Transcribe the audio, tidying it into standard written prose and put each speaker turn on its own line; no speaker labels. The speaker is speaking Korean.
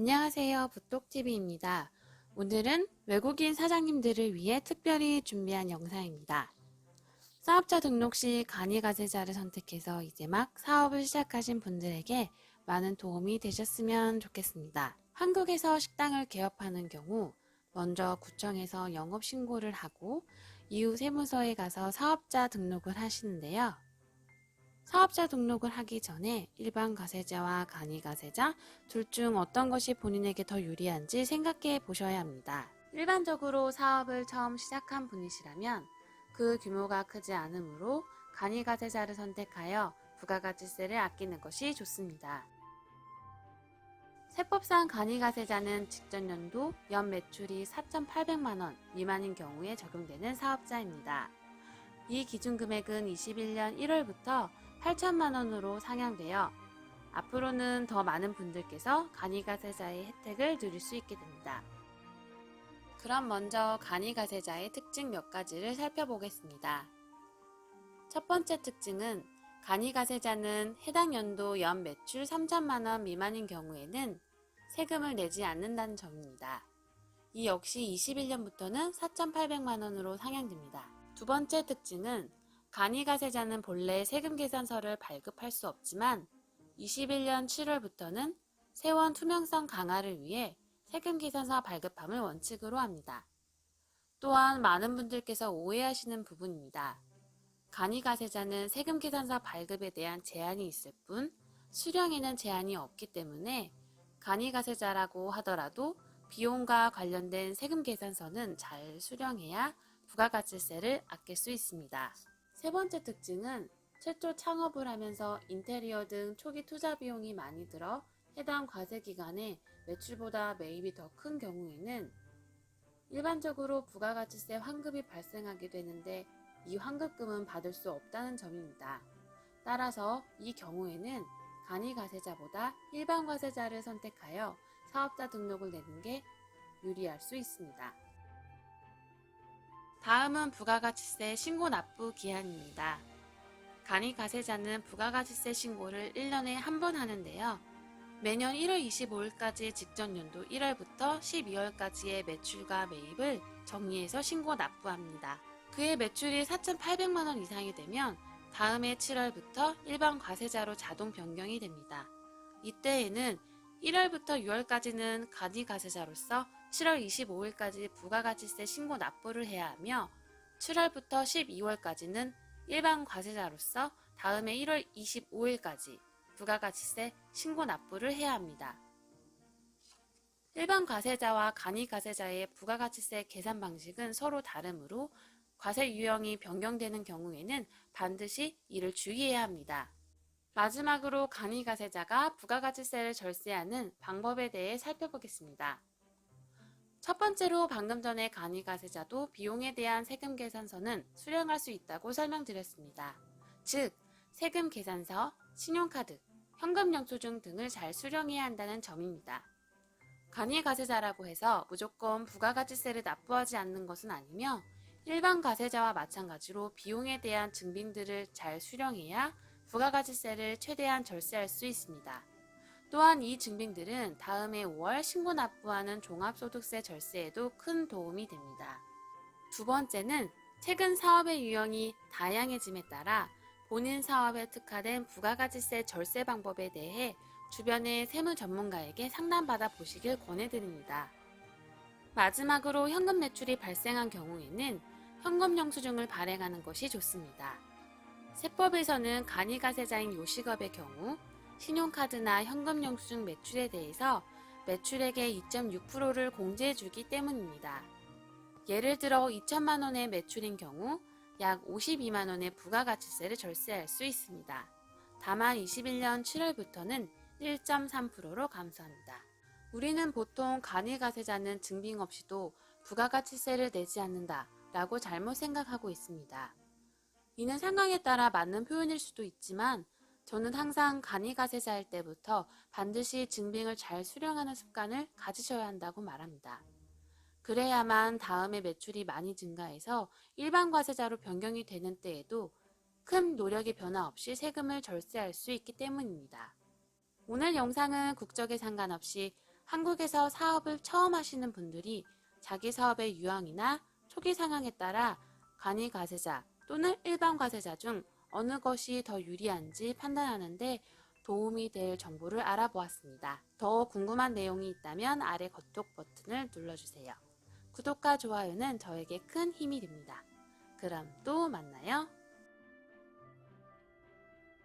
안녕하세요. 부똑TV입니다. 오늘은 외국인 사장님들을 위해 특별히 준비한 영상입니다. 사업자 등록 시 간이가세자를 선택해서 이제 막 사업을 시작하신 분들에게 많은 도움이 되셨으면 좋겠습니다. 한국에서 식당을 개업하는 경우 먼저 구청에서 영업신고를 하고 이후 세무서에 가서 사업자 등록을 하시는데요. 사업자 등록을 하기 전에 일반 가세자와 간이 가세자 둘 중 어떤 것이 본인에게 더 유리한지 생각해 보셔야 합니다. 일반적으로 사업을 처음 시작한 분이시라면 그 규모가 크지 않으므로 간이 가세자를 선택하여 부가가치세를 아끼는 것이 좋습니다. 세법상 간이 가세자는 직전 연도 연 매출이 4,800만 원 미만인 경우에 적용되는 사업자입니다. 이 기준 금액은 21년 1월부터 8천만 원으로 상향되어 앞으로는 더 많은 분들께서 간이가세자의 혜택을 누릴 수 있게 됩니다. 그럼 먼저 간이가세자의 특징 몇 가지를 살펴보겠습니다. 첫 번째 특징은 간이가세자는 해당 연도 연 매출 3천만 원 미만인 경우에는 세금을 내지 않는다는 점입니다. 이 역시 21년부터는 4,800만 원으로 상향됩니다. 두 번째 특징은 간이가세자는 본래 세금 계산서를 발급할 수 없지만 21년 7월부터는 세원 투명성 강화를 위해 세금 계산서 발급함을 원칙으로 합니다. 또한 많은 분들께서 오해하시는 부분입니다. 간이가세자는 세금 계산서 발급에 대한 제한이 있을 뿐 수령에는 제한이 없기 때문에 간이가세자라고 하더라도 비용과 관련된 세금 계산서는 잘 수령해야 부가가치세를 아낄 수 있습니다. 세 번째 특징은 최초 창업을 하면서 인테리어 등 초기 투자 비용이 많이 들어 해당 과세 기간에 매출보다 매입이 더 큰 경우에는 일반적으로 부가가치세 환급이 발생하게 되는데 이 환급금은 받을 수 없다는 점입니다. 따라서 이 경우에는 간이가세자보다 일반 과세자를 선택하여 사업자 등록을 내는 게 유리할 수 있습니다. 다음은 부가가치세 신고 납부 기한입니다. 간이가세자는 부가가치세 신고를 1년에 한 번 하는데요. 매년 1월 25일까지 직전 연도 1월부터 12월까지의 매출과 매입을 정리해서 신고 납부합니다. 그의 매출이 4,800만 원 이상이 되면 다음해 7월부터 일반 과세자로 자동 변경이 됩니다. 이때에는 1월부터 6월까지는 간이가세자로서 7월 25일까지 부가가치세 신고 납부를 해야 하며 7월부터 12월까지는 일반 과세자로서 다음해 1월 25일까지 부가가치세 신고 납부를 해야 합니다. 일반 과세자와 간이가세자의 부가가치세 계산 방식은 서로 다르므로 과세 유형이 변경되는 경우에는 반드시 이를 주의해야 합니다. 마지막으로 간이가세자가 부가가치세를 절세하는 방법에 대해 살펴보겠습니다. 첫 번째로 방금 전에 간이가세자도 비용에 대한 세금 계산서는 수령할 수 있다고 설명드렸습니다. 즉, 세금 계산서, 신용카드, 현금 영수증 등을 잘 수령해야 한다는 점입니다. 간이가세자라고 해서 무조건 부가가치세를 납부하지 않는 것은 아니며 일반 가세자와 마찬가지로 비용에 대한 증빙들을 잘 수령해야 부가가치세를 최대한 절세할 수 있습니다. 또한 이 증빙들은 다음해 5월 신고 납부하는 종합소득세 절세에도 큰 도움이 됩니다. 두 번째는 최근 사업의 유형이 다양해짐에 따라 본인 사업에 특화된 부가가치세 절세 방법에 대해 주변의 세무 전문가에게 상담받아 보시길 권해드립니다. 마지막으로 현금 매출이 발생한 경우에는 현금 영수증을 발행하는 것이 좋습니다. 세법에서는 간이가세자인 요식업의 경우 신용카드나 현금 영수증 매출에 대해서 매출액의 2.6%를 공제해주기 때문입니다. 예를 들어 2천만 원의 매출인 경우 약 52만 원의 부가가치세를 절세할 수 있습니다. 다만 21년 7월부터는 1.3%로 감소합니다. 우리는 보통 간이가세자는 증빙 없이도 부가가치세를 내지 않는다 라고 잘못 생각하고 있습니다. 이는 상황에 따라 맞는 표현일 수도 있지만 저는 항상 간이가세자일 때부터 반드시 증빙을 잘 수령하는 습관을 가지셔야 한다고 말합니다. 그래야만 다음에 매출이 많이 증가해서 일반 과세자로 변경이 되는 때에도 큰 노력의 변화 없이 세금을 절세할 수 있기 때문입니다. 오늘 영상은 국적에 상관없이 한국에서 사업을 처음 하시는 분들이 자기 사업의 유형이나 초기 상황에 따라 간이 가세자 또는 일반 가세자 중 어느 것이 더 유리한지 판단하는데 도움이 될 정보를 알아보았습니다. 더 궁금한 내용이 있다면 아래 거톡 버튼을 눌러주세요. 구독과 좋아요는 저에게 큰 힘이 됩니다. 그럼 또 만나요.